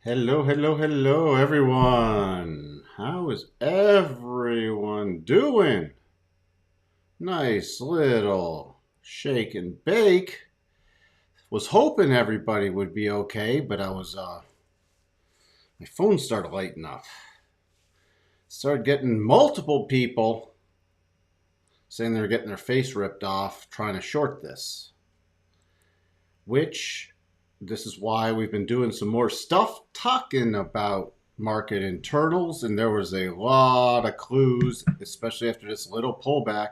Hello, hello, hello, everyone. How is everyone doing? Nice little shake and bake. Was hoping everybody would be okay, but my phone started lighting up. Started getting multiple people saying they're getting their face ripped off trying to short this. Which, this is why we've been doing some more stuff talking about market internals, and there was a lot of clues, especially after this little pullback.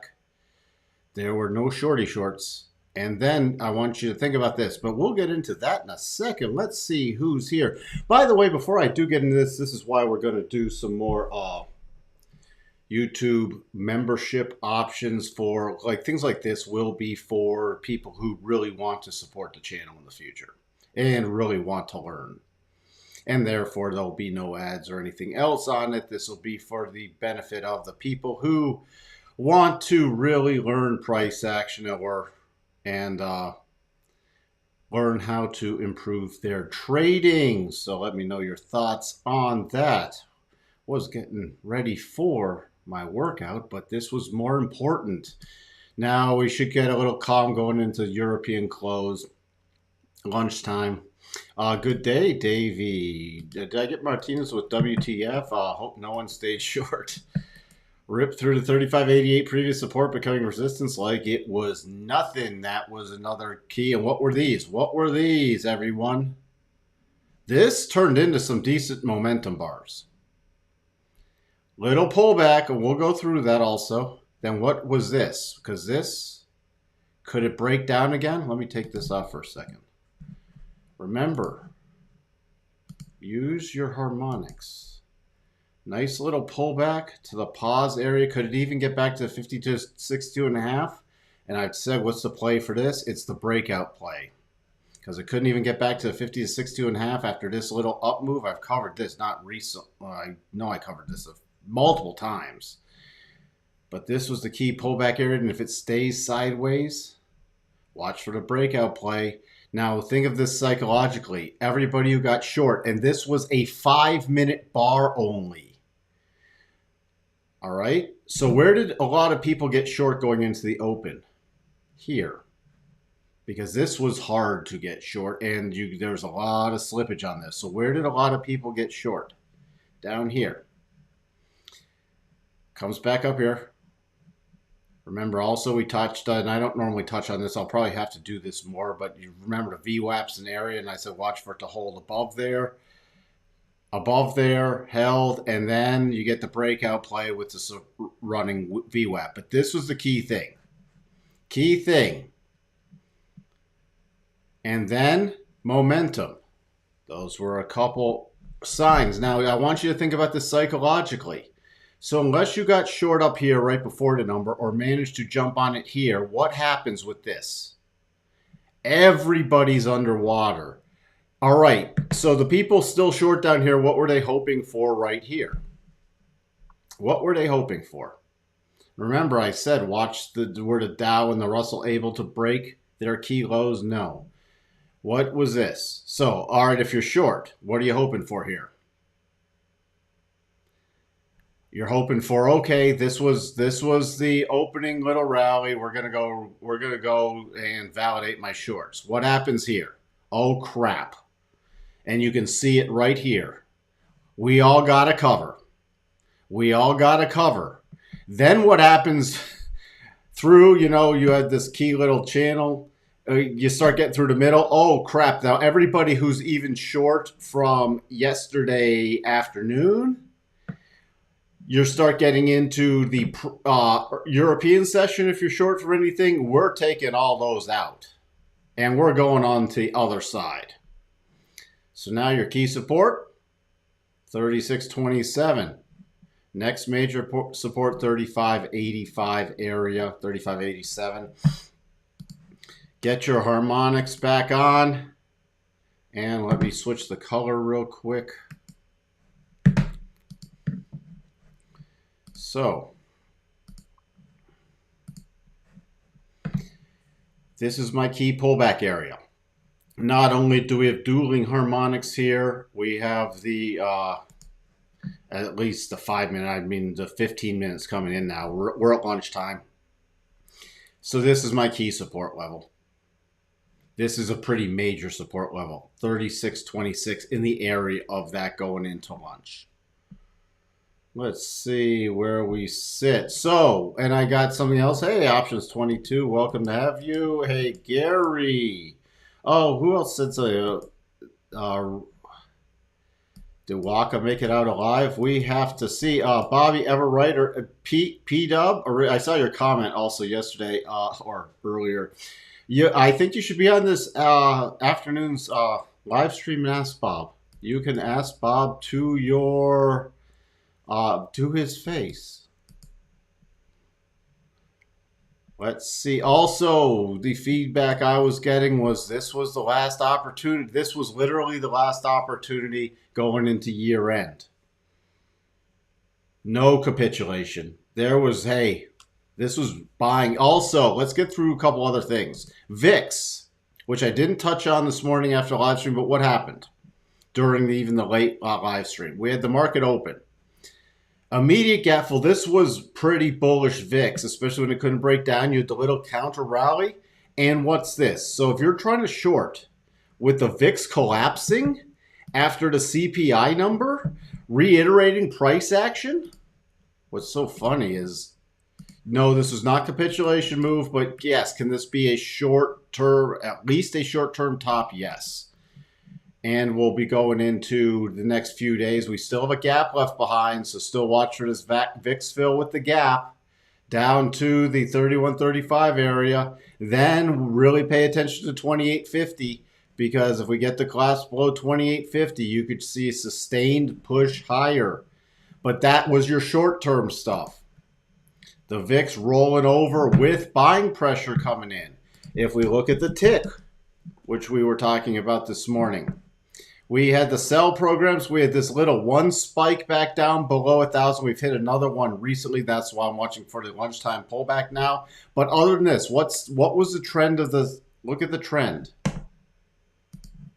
There were no shorty shorts. And then I want you to think about this, but we'll get into that in a second. Let's see who's here. By the way, before I do get into this is why we're going to do some more YouTube membership options for like things like this will be for people who really want to support the channel in the future and really want to learn. And therefore, there'll be no ads or anything else on it. This will be for the benefit of the people who want to really learn price action and learn how to improve their trading. So let me know your thoughts on that. Was getting ready for my workout, but this was more important. Now we should get a little calm going into European close, lunchtime. Good day, Davey. Did I get Martinez with WTF? Hope no one stayed short. Ripped through the 35.88 previous support, becoming resistance like it was nothing. That was another key. And what were these? What were these, everyone? This turned into some decent momentum bars. Little pullback, and we'll go through that also. Then what was this? Because this, could it break down again? Let me take this off for a second. Remember, use your harmonics. Nice little pullback to the pause area. Could it even get back to 52.62.5? And I've said, what's the play for this? It's the breakout play. Because it couldn't even get back to 50 to 62.5 after this little up move. I've covered this, not recent. I know I covered this multiple times. But this was the key pullback area, and if it stays sideways, watch for the breakout play. Now think of this psychologically. Everybody who got short, and this was a 5-minute bar only. All right? So where did a lot of people get short going into the open? Here. Because this was hard to get short, and there's a lot of slippage on this. So where did a lot of people get short? Down here. Comes back up here. Remember also we touched, and I don't normally touch on this, I'll probably have to do this more, but you remember the VWAP's an area, and I said watch for it to hold above there, held, and then you get the breakout play with the running VWAP. But this was the key thing. And then momentum. Those were a couple signs. Now I want you to think about this psychologically. So unless you got short up here right before the number or managed to jump on it here, what happens with this? Everybody's underwater. All right, so the people still short down here, what were they hoping for right here? What were they hoping for? Remember I said watch were the Dow and the Russell able to break their key lows? No. What was this? So, all right, if you're short, what are you hoping for here? You're hoping for, okay, this was the opening little rally. We're gonna go and validate my shorts. What happens here? Oh crap. And you can see it right here. We all gotta cover. Then what happens through, you had this key little channel. You start getting through the middle. Oh crap. Now everybody who's even short from yesterday afternoon, you start getting into the European session. If you're short for anything, we're taking all those out. And we're going on to the other side. So now your key support, 36.27. Next major support, 35.85 area, 35.87. Get your harmonics back on. And let me switch the color real quick. So, this is my key pullback area. Not only do we have dueling harmonics here, we have the at least the 5 minute, I mean the 15 minutes coming in now. We're at lunchtime. So this is my key support level. This is a pretty major support level. 36.26 in the area of that going into lunch. Let's see where we sit. So, and I got something else. Hey, options 22. Welcome to have you. Hey, Gary. Oh, who else said so? Did Waka make it out alive? We have to see. Bobby Everwright or P Dub. I saw your comment also yesterday or earlier. I think you should be on this afternoon's live stream and ask Bob. You can ask Bob to your to his face. Let's see. Also, the feedback I was getting was this was the last opportunity. This was literally the last opportunity going into year end. No capitulation. There was, hey, this was buying. Also, let's get through a couple other things. VIX, which I didn't touch on this morning after live stream, but what happened during even the late live stream? We had the market open. Immediate gap fill. This was pretty bullish VIX, especially when it couldn't break down. You had the little counter rally. And what's this? So if you're trying to short with the VIX collapsing after the CPI number, reiterating price action, what's so funny is, no, this is not capitulation move, but yes, can this be a short term, at least a short term top? Yes. And we'll be going into the next few days. We still have a gap left behind, so still watch for this VIX fill with the gap down to the 31.35 area. Then really pay attention to 28.50 because if we get the collapse below 28.50, you could see a sustained push higher. But that was your short-term stuff. The VIX rolling over with buying pressure coming in. If we look at the tick, which we were talking about this morning, we had the sell programs. We had this little one spike back down below 1,000. We've hit another one recently. That's why I'm watching for the lunchtime pullback now. But other than this, what was the trend of the? Look at the trend.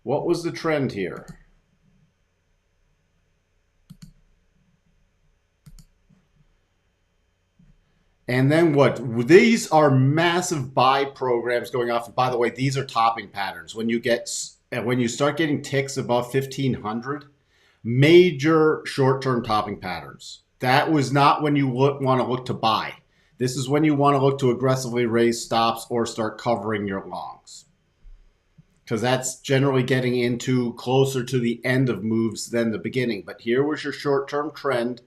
What was the trend here? And then what? These are massive buy programs going off. And by the way, these are topping patterns. When you start getting ticks above 1,500, major short-term topping patterns. That was not when you want to look to buy. This is when you want to look to aggressively raise stops or start covering your longs. Because that's generally getting into closer to the end of moves than the beginning. But here was your short-term trend.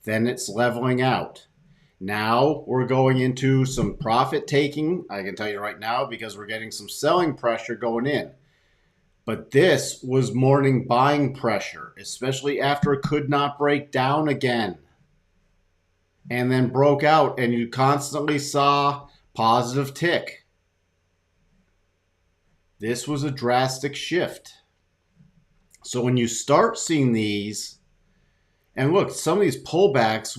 Then it's leveling out. Now we're going into some profit taking. I can tell you right now because we're getting some selling pressure going in. But this was morning buying pressure, especially after it could not break down again. And then broke out, and you constantly saw positive tick. This was a drastic shift. So when you start seeing these, and look, some of these pullbacks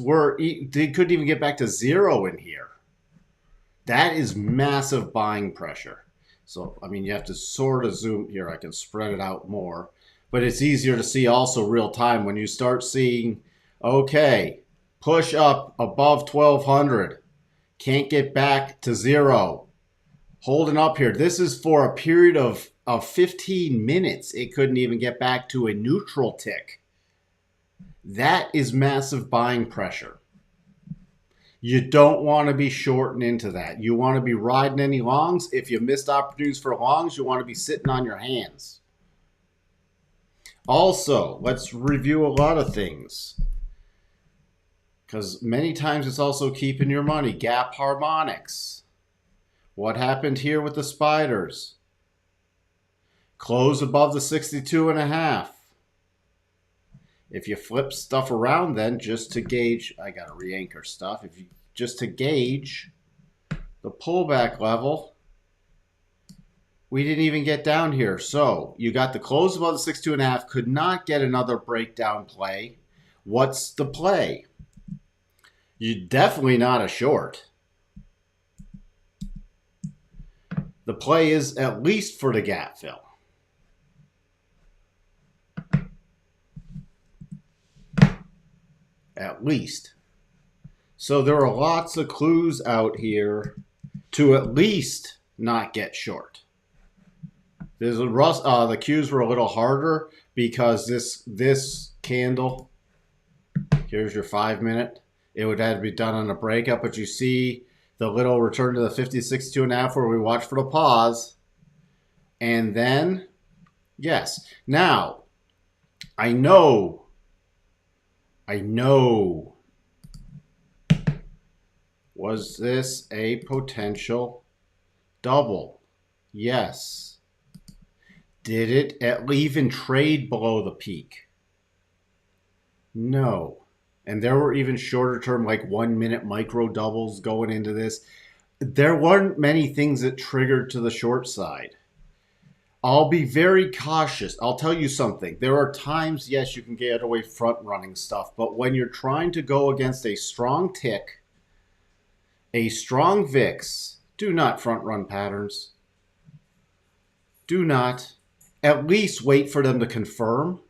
they couldn't even get back to zero in here. That is massive buying pressure. So, I mean, you have to sort of zoom here. I can spread it out more. But it's easier to see also real time when you start seeing, okay, push up above 1,200. Can't get back to zero. Holding up here. This is for a period of 15 minutes. It couldn't even get back to a neutral tick. That is massive buying pressure. You don't want to be shorting into that. You want to be riding any longs. If you missed opportunities for longs, you want to be sitting on your hands. Also, let's review a lot of things. Because many times it's also keeping your money. Gap harmonics. What happened here with the spiders? Close above the 62.5. If you flip stuff around then just to gauge, I got to re-anchor stuff. If you just to gauge the pullback level, we didn't even get down here. So you got the close above the 62.5, could not get another breakdown play. What's the play? You're definitely not a short. The play is at least for the gap fill. at least. So there are lots of clues out here to at least not get short. The cues were a little harder because this candle, here's your 5 minute. It would have to be done on a breakup, but you see the little return to the 50, 62.5 where we watch for the pause. And then, yes. Now, I know. Was this a potential double? Yes. Did it even trade below the peak? No. And there were even shorter term, like 1 minute micro doubles going into this. There weren't many things that triggered to the short side. I'll be very cautious. I'll tell you something. There are times, yes, you can get away front running stuff, but when you're trying to go against a strong tick, a strong VIX, do not front run patterns. Do not. At least wait for them to confirm.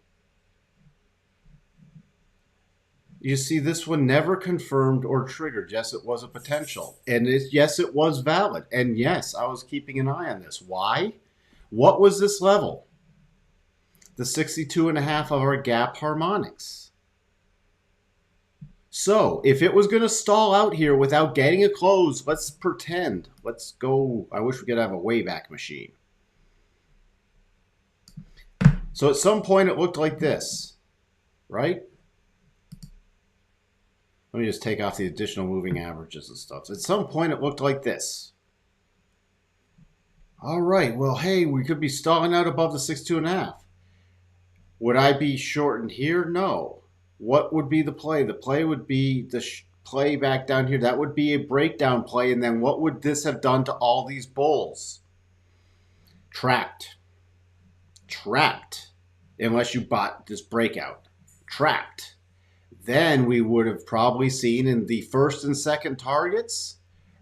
You see, this one never confirmed or triggered. Yes, it was a potential. And yes, it was valid. And yes, I was keeping an eye on this. Why? What was this level? The 62.5 of our gap harmonics. So if it was going to stall out here without getting a close, let's pretend. Let's go. I wish we could have a Wayback Machine. So at some point it looked like this, right? Let me just take off the additional moving averages and stuff. At some point it looked like this. All right, well, hey, we could be stalling out above the 62.5. Would I be shortened here? No. What would be the play? The play would be the play back down here. That would be a breakdown play. And then what would this have done to all these bulls? Trapped. Trapped. Unless you bought this breakout. Trapped. Then we would have probably seen in the first and second targets,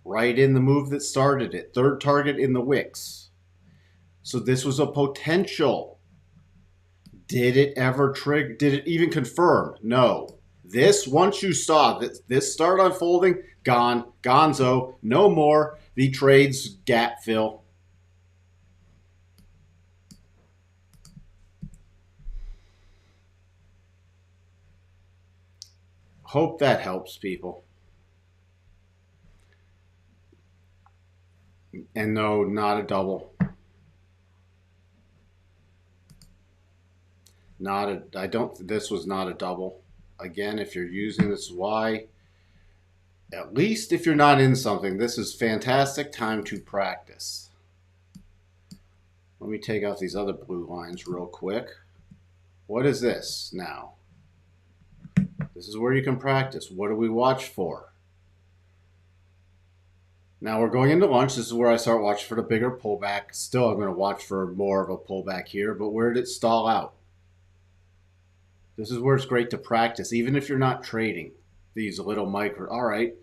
right in the move that started it. Third target in the wicks. So this was a potential. Did it ever trigger? Did it even confirm? No. This, once you saw this start unfolding, gone. Gonzo. No more. The trade's gap fill. Hope that helps people. And no, not a double. This was not a double. Again, if you're using this, why? At least if you're not in something, this is fantastic time to practice. Let me take out these other blue lines real quick. What is this now? This is where you can practice. What do we watch for? Now we're going into lunch. This is where I start watching for the bigger pullback. Still, I'm going to watch for more of a pullback here, but where did it stall out? This is where it's great to practice, even if you're not trading these little micro. All right,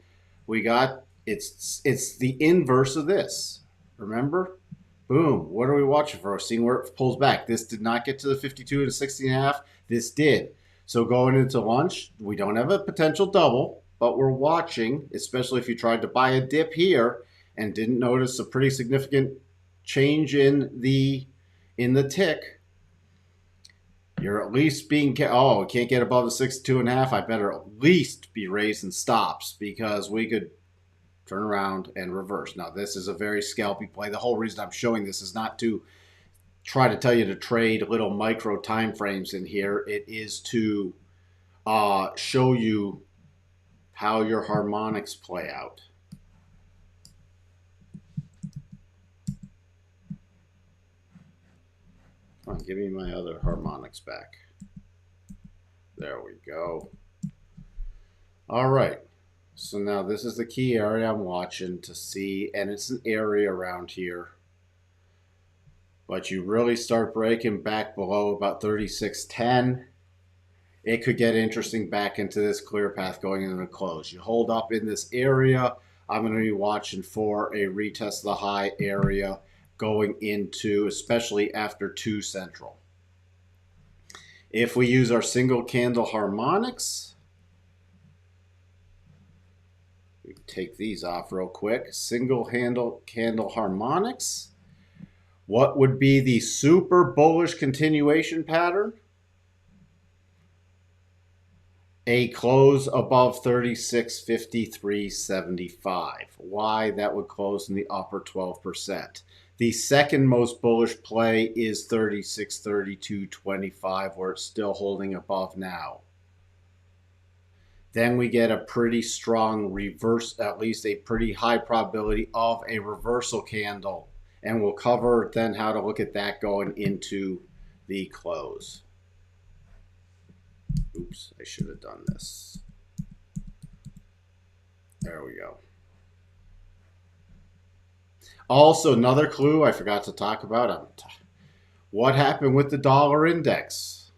we got, it's the inverse of this. Remember? Boom. What are we watching for? Seeing where it pulls back. This did not get to the 52 and 60.5. This did. So going into lunch, we don't have a potential double, but we're watching, especially if you tried to buy a dip here and didn't notice a pretty significant change in the tick. You're at least being, oh, we can't get above the 62.5. I better at least be raising stops because we could turn around and reverse. Now, this is a very scalpy play. The whole reason I'm showing this is not to try to tell you to trade little micro time frames in here. It is to show you how your harmonics play out. Come on, give me my other harmonics back. There we go. All right. So now this is the key area I'm watching to see, and it's an area around here. But you really start breaking back below about 36.10. It could get interesting back into this clear path going into the close. You hold up in this area. I'm going to be watching for a retest of the high area going into, especially after 2 central. If we use our single candle harmonics, take these off real quick. Single candle harmonics. What would be the super bullish continuation pattern? A close above 36.53.75. Why? That would close in the upper 12%. The second most bullish play is 36.32.25, where it's still holding above now. Then we get a pretty strong reverse, at least a pretty high probability of a reversal candle. And we'll cover then how to look at that going into the close. Oops, I should have done this. There we go. Also, another clue I forgot to talk about. What happened with the dollar index?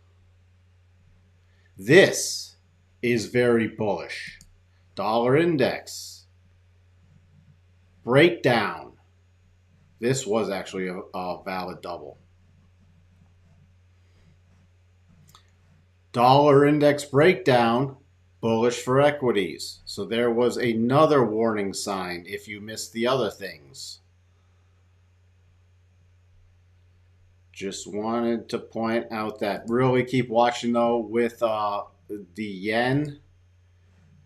This is very bullish. Dollar index. Breakdown. This was actually a valid double. Dollar index breakdown, bullish for equities. So there was another warning sign if you missed the other things. Just wanted to point out that. Really keep watching though with the yen.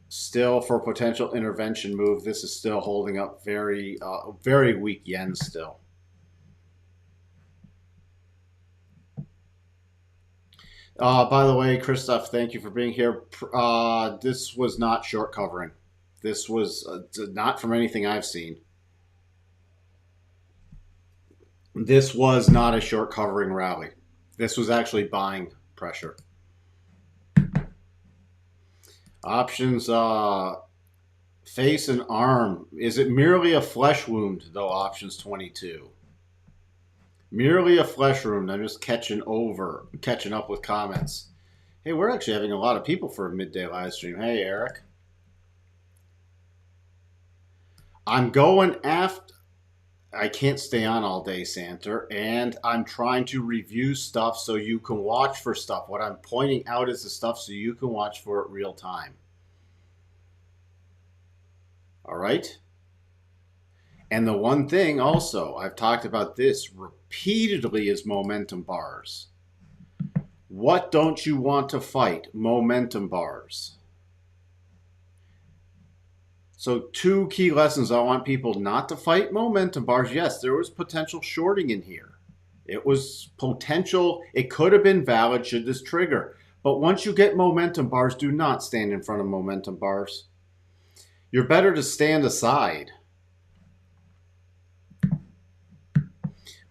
Still for potential intervention move. This is still holding up very weak yen still. By the way, Christoph, thank you for being here. This was not short covering. This was not from anything I've seen. This was not a short covering rally. This was actually buying pressure. Options, face and arm. Is it merely a flesh wound, though? Options 22. Merely a flesh wound. I'm just catching up with comments. Hey, we're actually having a lot of people for a midday live stream. Hey, Eric. I'm going after... I can't stay on all day, Santer, and I'm trying to review stuff so you can watch for stuff. What I'm pointing out is the stuff so you can watch for it real time. All right? And the one thing also, I've talked about this repeatedly, is momentum bars. What don't you want to fight? Momentum bars. So 2 key lessons I want people not to fight: momentum bars. Yes, there was potential shorting in here. It was potential. It could have been valid should this trigger. But once you get momentum bars, do not stand in front of momentum bars. You're better to stand aside.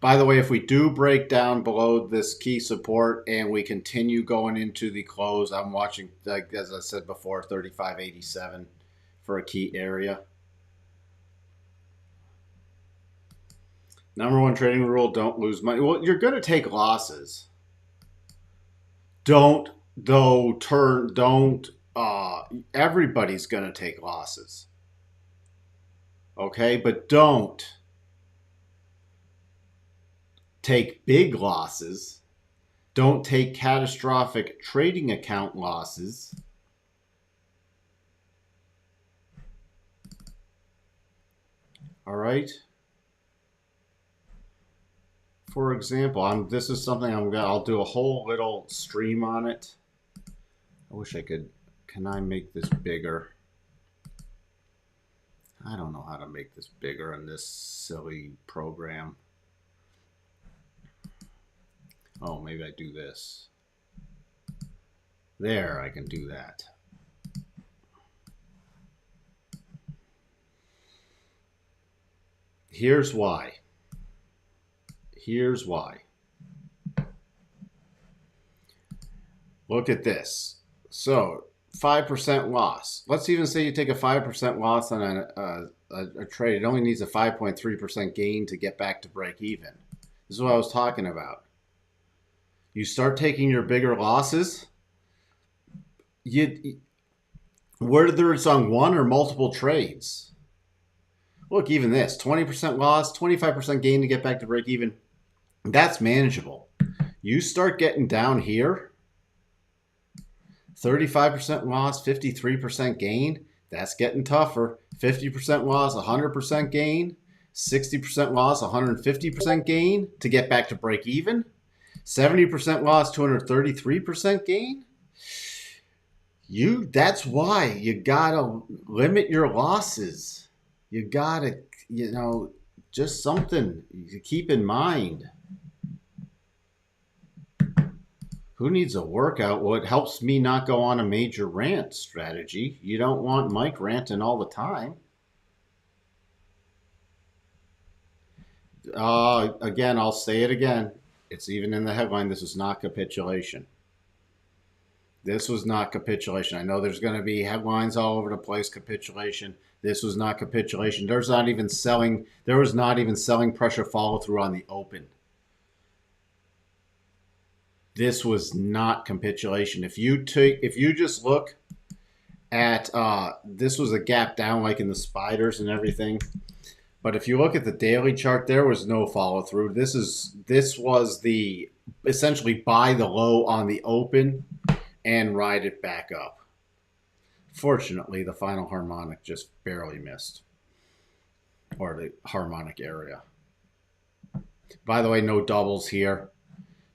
By the way, if we do break down below this key support and we continue going into the close, I'm watching, like as I said before, 35.87 for a key area. Number 1 trading rule: don't lose money. Well, you're going to take losses. Everybody's going to take losses. Okay, but don't take big losses. Don't take catastrophic trading account losses. All right. For example, this is something I'll do a whole little stream on it. I wish I could. Can I make this bigger? I don't know how to make this bigger in this silly program. Oh, maybe I do this. There, I can do that. Here's why. Here's why. Look at this. So 5% loss. Let's even say you take a 5% loss on a trade. It only needs a 5.3% gain to get back to break even. This is what I was talking about. You start taking your bigger losses, whether it's on one or multiple trades. Look, even this, 20% loss, 25% gain to get back to break even. That's manageable. You start getting down here, 35% loss, 53% gain. That's getting tougher. 50% loss, 100% gain. 60% loss, 150% gain to get back to break even. 70% loss, 233% gain. That's why you gotta limit your losses. You gotta, just something to keep in mind. Who needs a workout? Well, it helps me not go on a major rant strategy. You don't want Mike ranting all the time. Again, I'll say it again. It's even in the headline. This is not capitulation. This was not capitulation. I know there's going to be headlines all over the place. Capitulation. This was not capitulation. There was not even selling pressure follow through on the open. This was not capitulation. If you just look at this was a gap down like in the spiders and everything. But if you look at the daily chart, there was no follow through. This was the essentially buy the low on the open and ride it back up. Fortunately, the final harmonic just barely missed, or the harmonic area. By the way, no doubles here.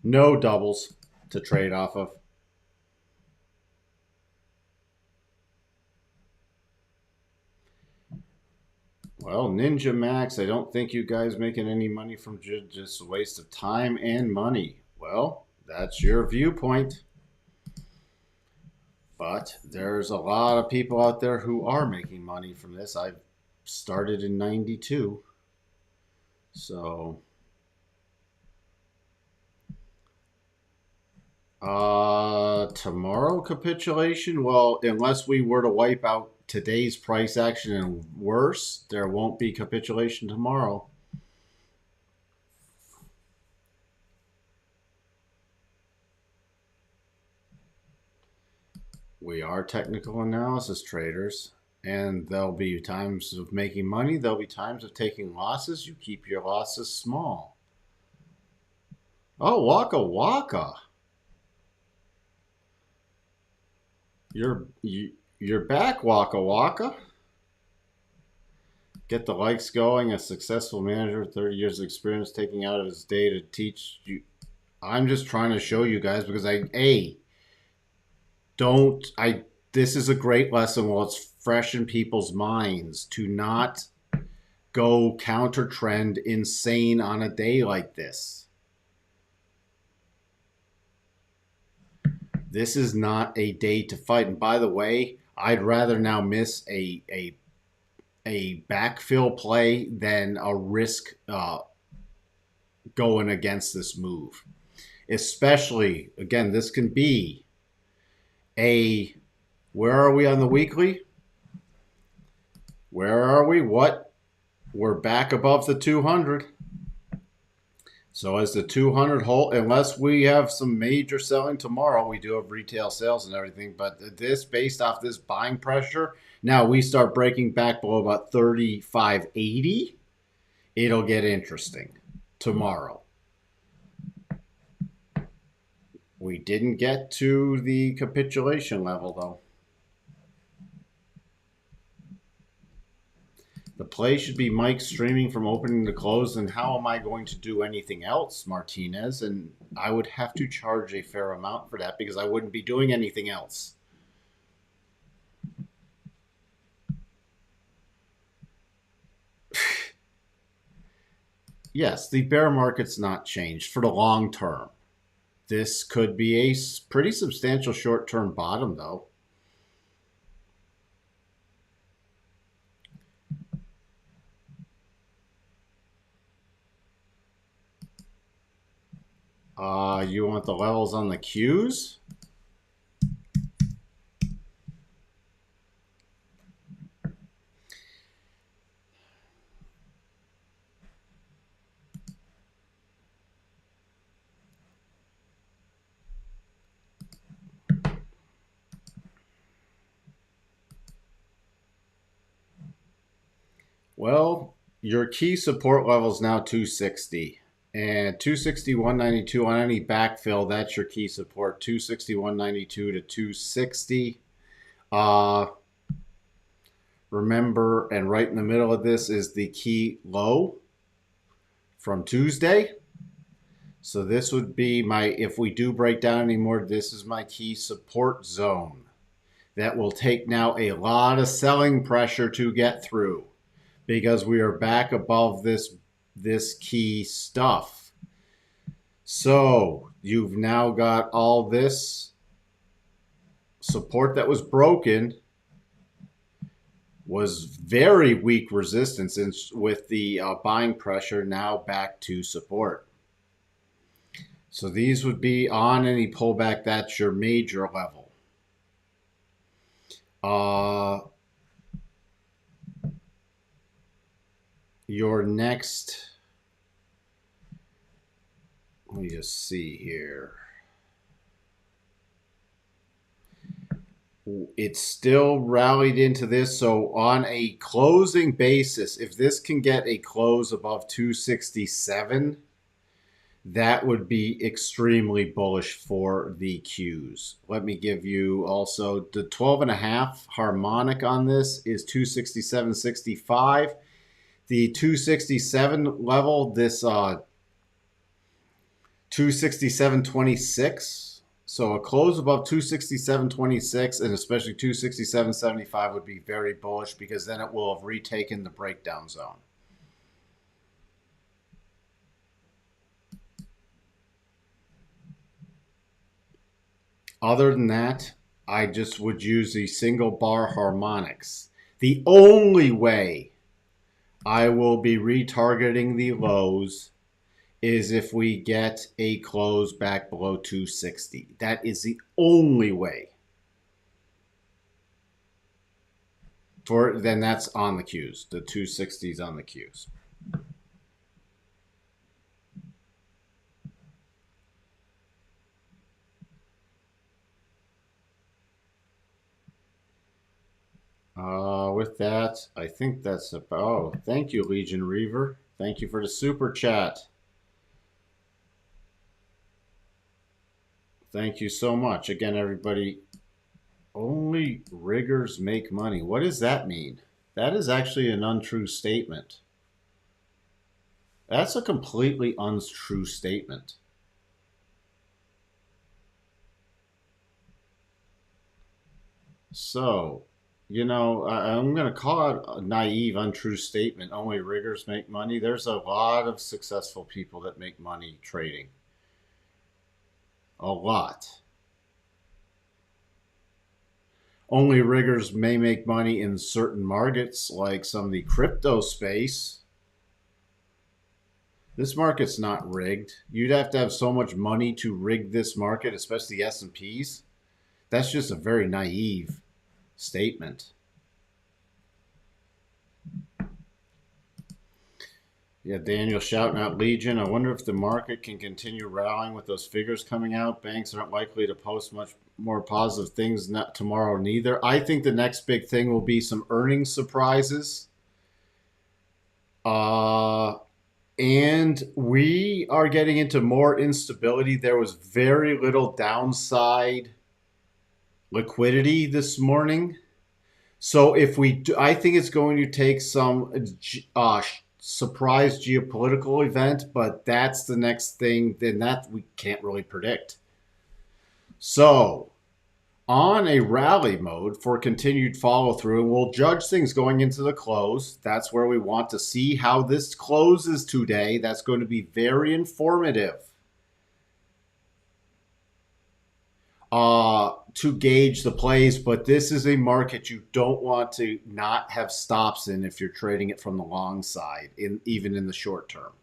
No doubles to trade off of. Well, Ninja Max, I don't think you guys making any money from just a waste of time and money. Well, that's your viewpoint. But there's a lot of people out there who are making money from this. I started in 92. So tomorrow capitulation? Well, unless we were to wipe out today's price action and worse, there won't be capitulation tomorrow. We are technical analysis traders, and there'll be times of making money. There'll be times of taking losses. You keep your losses small. Oh, Waka Waka. You're back, Waka Waka. Get the likes going. A successful manager, 30 years of experience, taking out of his day to teach you. I'm just trying to show you guys because this is a great lesson while it's fresh in people's minds to not go counter trend insane on a day like this. This is not a day to fight. And by the way, I'd rather now miss a backfill play than a risk going against this move. Especially, again, this can be where are we on the weekly? Where are we? What? We're back above the 200. So as the 200 hold, unless we have some major selling tomorrow, we do have retail sales and everything, but this, based off this buying pressure, now we start breaking back below about 35.80, it'll get interesting tomorrow. We didn't get to the capitulation level, though. The play should be Mike streaming from opening to close, and how am I going to do anything else, Martinez? And I would have to charge a fair amount for that because I wouldn't be doing anything else. Yes, the bear market's not changed for the long term. This could be a pretty substantial short-term bottom, though. You want the levels on the Qs? Well, your key support level is now 260. And 260, 192 on any backfill, that's your key support. 260, 192 to 260. Remember, and right in the middle of this is the key low from Tuesday. So this would be my, if we do break down anymore, this is my key support zone. That will take now a lot of selling pressure to get through because we are back above this key stuff. So you've now got all this support that was broken, was very weak resistance, and with the buying pressure now back to support. So these would be on any pullback. That's your major level. Your next, let me just see here. It's still rallied into this. So on a closing basis, if this can get a close above 267, that would be extremely bullish for the Qs. Let me give you also the 12.5 harmonic on this is 267.65. The 267 level, this 267.26. So a close above 267.26 and especially 267.75 would be very bullish because then it will have retaken the breakdown zone. Other than that, I just would use the single bar harmonics. The only way I will be retargeting the lows is if we get a close back below 260. That is the only way. Then that's on the Qs. The 260s on the Qs. With that, I think that's about. Oh, thank you, Legion Reaver. Thank you for the super chat. Thank you so much. Again, everybody, only riggers make money. What does that mean? That is actually an untrue statement. That's a completely untrue statement. So, you know, I'm going to call it a naive, untrue statement. Only riggers make money. There's a lot of successful people that make money trading. A lot. Only riggers may make money in certain markets, like some of the crypto space. This market's not rigged. You'd have to have so much money to rig this market, especially the S&Ps. That's just a very naive statement. Yeah, Daniel shouting out Legion. I wonder if the market can continue rallying with those figures coming out. Banks aren't likely to post much more positive things not tomorrow neither. I think the next big thing will be some earnings surprises. And we are getting into more instability. There was very little downside liquidity this morning. So if we do, I think it's going to take some surprise geopolitical event, but that's the next thing. Then that we can't really predict. So on a rally mode for continued follow through, and we'll judge things going into the close. That's where we want to see how this closes today. That's going to be very informative. To gauge the plays, but this is a market you don't want to not have stops in if you're trading it from the long side, even in the short term.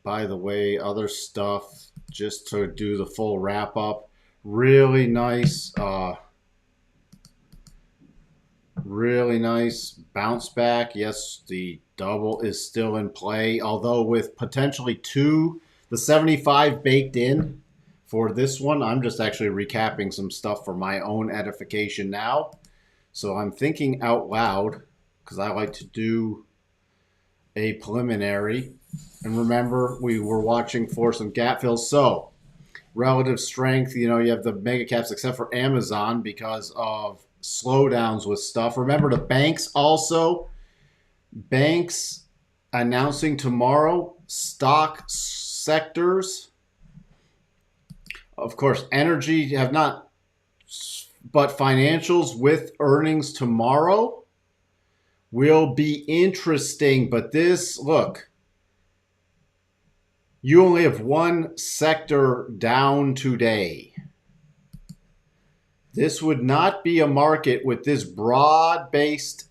By the way, other stuff, just to do the full wrap up, really nice bounce back. Yes, the double is still in play, although with potentially the 75 baked in for this one. I'm just actually recapping some stuff for my own edification now. So I'm thinking out loud because I like to do a preliminary. And remember, we were watching for some gap fills. So relative strength, you know, you have the mega caps except for Amazon because of slowdowns with stuff. Remember the banks also. Banks announcing tomorrow stock sectors. Of course, energy have not, but financials with earnings tomorrow will be interesting. But this, look, you only have one sector down today. This would not be a market with this broad-based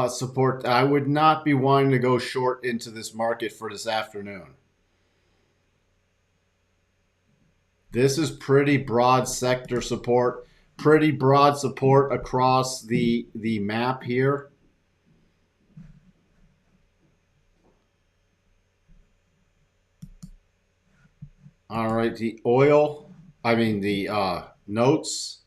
support. I would not be wanting to go short into this market for this afternoon. This is pretty broad sector support, pretty broad support across the map here. All right, the notes.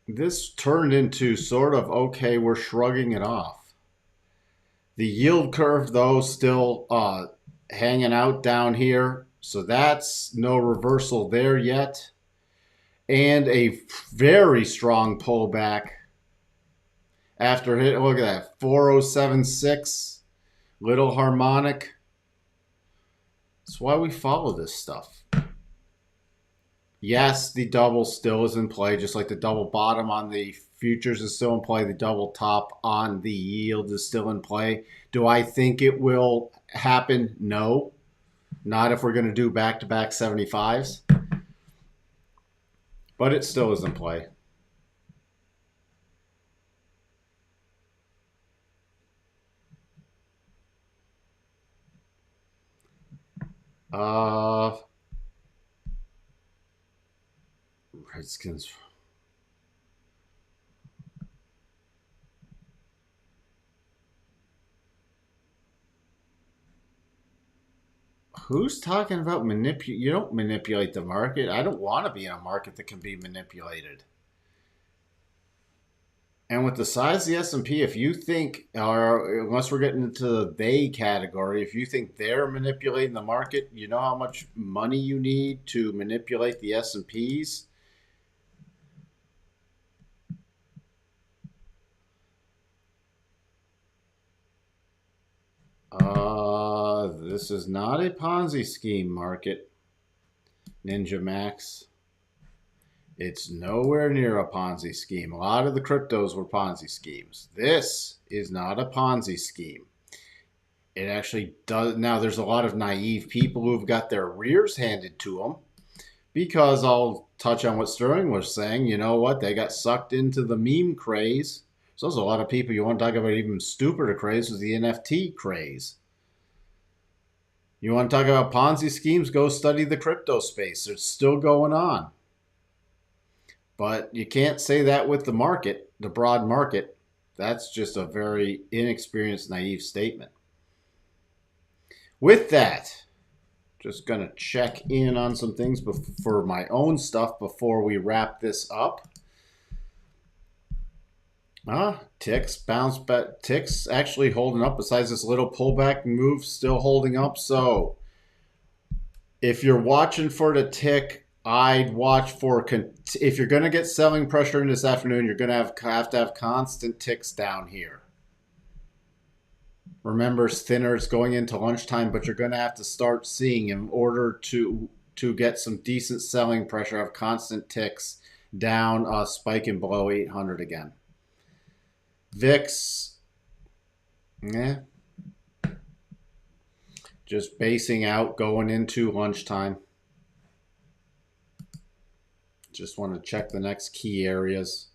This turned into sort of, okay, we're shrugging it off. The yield curve, though, still hanging out down here. So that's no reversal there yet. And a very strong pullback after hit. Look at that, 4076, little harmonic. That's why we follow this stuff. Yes, the double still is in play, just like the double bottom on the futures is still in play. The double top on the yield is still in play. Do I think it will happen? No. Not if we're going to do back-to-back 75s. But it still is in play. Redskins. Who's talking about manipulate? You don't manipulate the market. I don't want to be in a market that can be manipulated. And with the size of the S&P, if you think, or unless we're getting into the they category, if you think they're manipulating the market, you know how much money you need to manipulate the S&Ps? This is not a Ponzi scheme market, Ninja Max. It's nowhere near a Ponzi scheme. A lot of the cryptos were Ponzi schemes. This is not a Ponzi scheme. It actually does. Now, there's a lot of naive people who've got their rears handed to them because I'll touch on what Sterling was saying. You know what? They got sucked into the meme craze. So there's a lot of people, you want to talk about even stupider craze, was the NFT craze. You want to talk about Ponzi schemes? Go study the crypto space. It's still going on. But you can't say that with the market, the broad market. That's just a very inexperienced, naive statement. With that, just going to check in on some things for my own stuff before we wrap this up. Ticks bounce back. Ticks actually holding up besides this little pullback move, still holding up. So if you're watching for the tick, I'd watch for, if you're going to get selling pressure in this afternoon, you're going to have constant ticks down here. Remember, it's thinner, it's going into lunchtime, but you're going to have to start seeing, in order to get some decent selling pressure, have constant ticks down, spiking below 800 again. VIX, just basing out going into lunchtime. Just want to check the next key areas.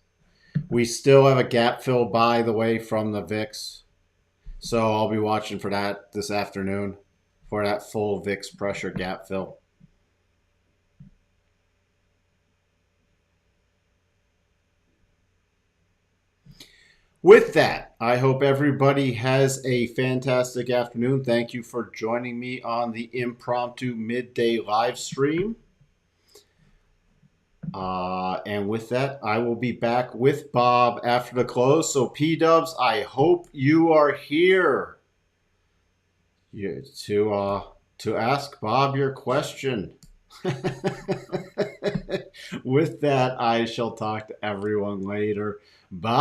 We still have a gap fill, by the way, from the VIX. So I'll be watching for that this afternoon, for that full VIX pressure gap fill. With that, I hope everybody has a fantastic afternoon. Thank you for joining me on the impromptu midday live stream. And with that, I will be back with Bob after the close. So P-Dubs, I hope you are here. to ask Bob your question. With that, I shall talk to everyone later. Bye.